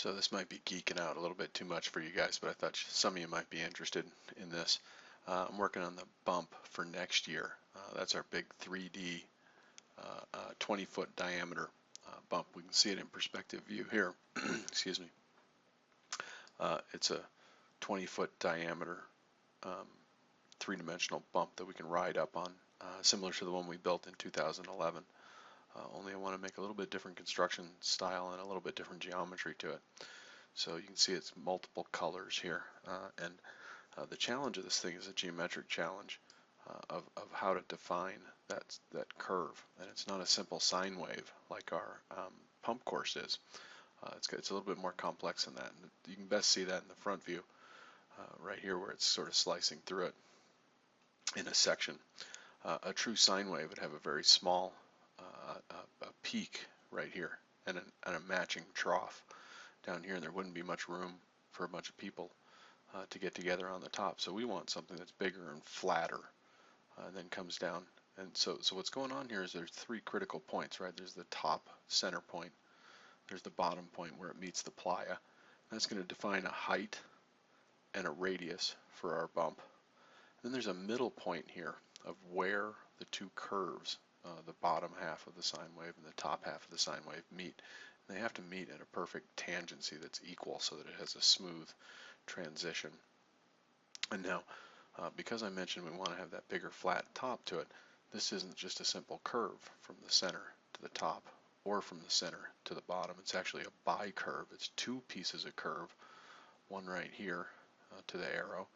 So this might be geeking out a little bit too much for you guys, but I thought some of you might be interested in this. I'm working on the bump for next year. That's our big 3D 20-foot diameter bump. We can see it in perspective view here. Excuse me. It's a 20-foot diameter um, three-dimensional bump that we can ride up on, similar to the one we built in 2011. Only I want to make a little bit different construction style and a little bit different geometry to it. So you can see it's multiple colors here. And the challenge of this thing is a geometric challenge of how to define that curve. And it's not a simple sine wave like our pump course is. It's a little bit more complex than that. And you can best see that in the front view right here where it's sort of slicing through it in a section. A true sine wave would have a very small a peak right here and a matching trough down here, and there wouldn't be much room for a bunch of people to get together on the top. So we want something that's bigger and flatter and then comes down. And so what's going on here is there's three critical points, right? There's the top center point, there's the bottom point where it meets the playa. That's going to define a height and a radius for our bump. Then there's a middle point here of where the two curves, the bottom half of the sine wave and the top half of the sine wave, meet. And they have to meet at a perfect tangency that's equal so that it has a smooth transition. And now, because I mentioned we want to have that bigger flat top to it, this isn't just a simple curve from the center to the top or from the center to the bottom. It's actually a bicurve. It's two pieces of curve, one right here to the arrow,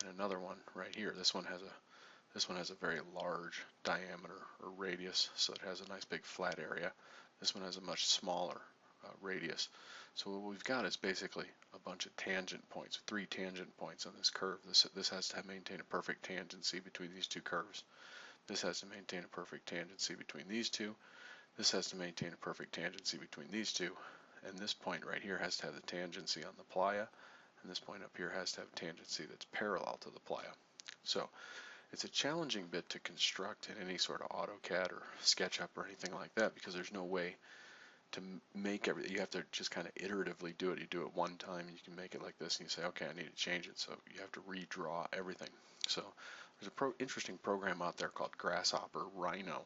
and another one right here. This one has a very large diameter or radius, so it has a nice big flat area. This one has a much smaller radius. So what we've got is basically a bunch of tangent points, 3 tangent points on this curve. This has to maintain a perfect tangency between these two curves. This has to maintain a perfect tangency between these two. This has to maintain a perfect tangency between these two. And this point right here has to have the tangency on the playa. And this point up here has to have tangency that's parallel to the playa. So it's a challenging bit to construct in any sort of AutoCAD or SketchUp or anything like that, because there's no way to make everything. You have to just kind of iteratively do it. You do it one time and you can make it like this, and you say, okay, I need to change it. So you have to redraw everything. So there's a interesting program out there called Grasshopper Rhino.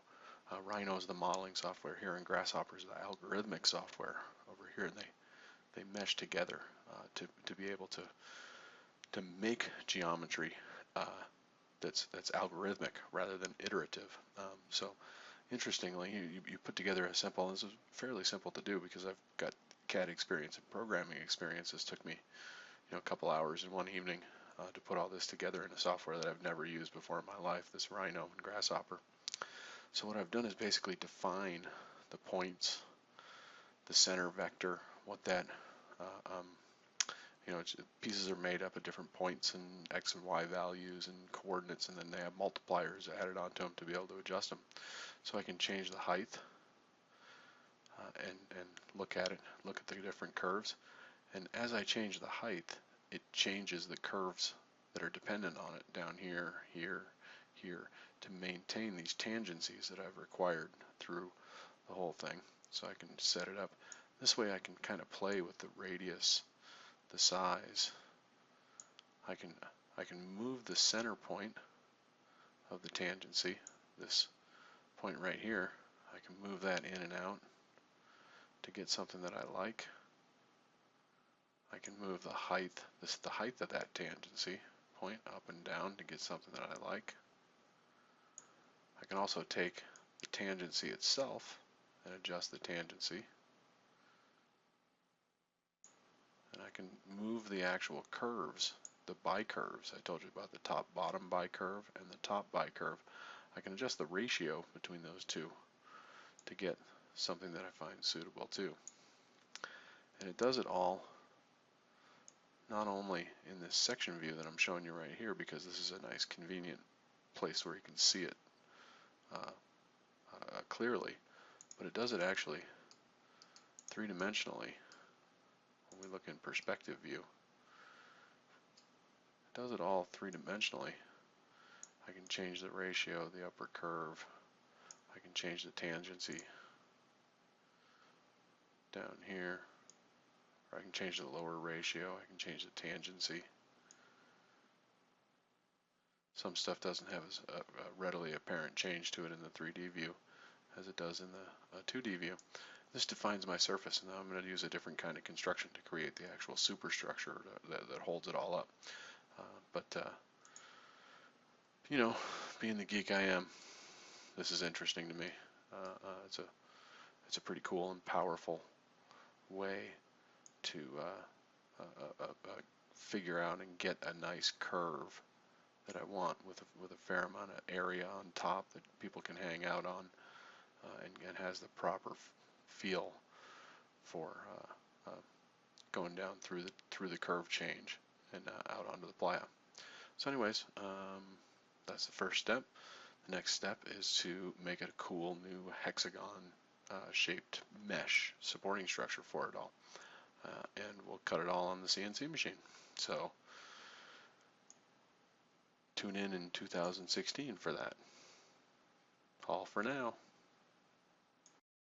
Rhino is the modeling software here, and Grasshopper is the algorithmic software over here, and they mesh together to be able to make geometry that's algorithmic rather than iterative. So interestingly, you put together a simple, this is fairly simple to do because I've got CAD experience and programming experience. This took me a couple hours in one evening to put all this together in a software that I've never used before in my life, this Rhino and Grasshopper. So what I've done is basically define the points, the center vector, what that pieces are made up at different points and X and Y values and coordinates, and then they have multipliers added onto them to be able to adjust them. So I can change the height and look at it, look at the different curves. And as I change the height, it changes the curves that are dependent on it down here, here, here, to maintain these tangencies that I've required through the whole thing. So I can set it up. This way I can kind of play with the radius, the size. I can move the center point of the tangency, this point right here. I can move that in and out to get something that I like. I can move the height, the height of that tangency point up and down to get something that I like. I can also take the tangency itself and adjust the tangency. And I can move the actual curves, the bicurves. I told you about the top-bottom bicurve and the top bicurve. I can adjust the ratio between those two to get something that I find suitable too. And it does it all not only in this section view that I'm showing you right here, because this is a nice convenient place where you can see it clearly, but it does it actually three-dimensionally. When we look in perspective view, it does it all three-dimensionally. I can change the ratio of the upper curve. I can change the tangency down here, or I can change the lower ratio, I can change the tangency. Some stuff doesn't have a readily apparent change to it in the 3D view as it does in the 2D view. This defines my surface, and now I'm going to use a different kind of construction to create the actual superstructure that holds it all up. You know, being the geek I am, this is interesting to me. It's a pretty cool and powerful way to figure out and get a nice curve that I want with a fair amount of area on top that people can hang out on, and has the proper feel for going down through the curve change and out onto the playa. So anyways, that's the first step. The next step is to make it a cool new hexagon shaped mesh supporting structure for it all. And we'll cut it all on the CNC machine. So tune in 2016 for that. All for now.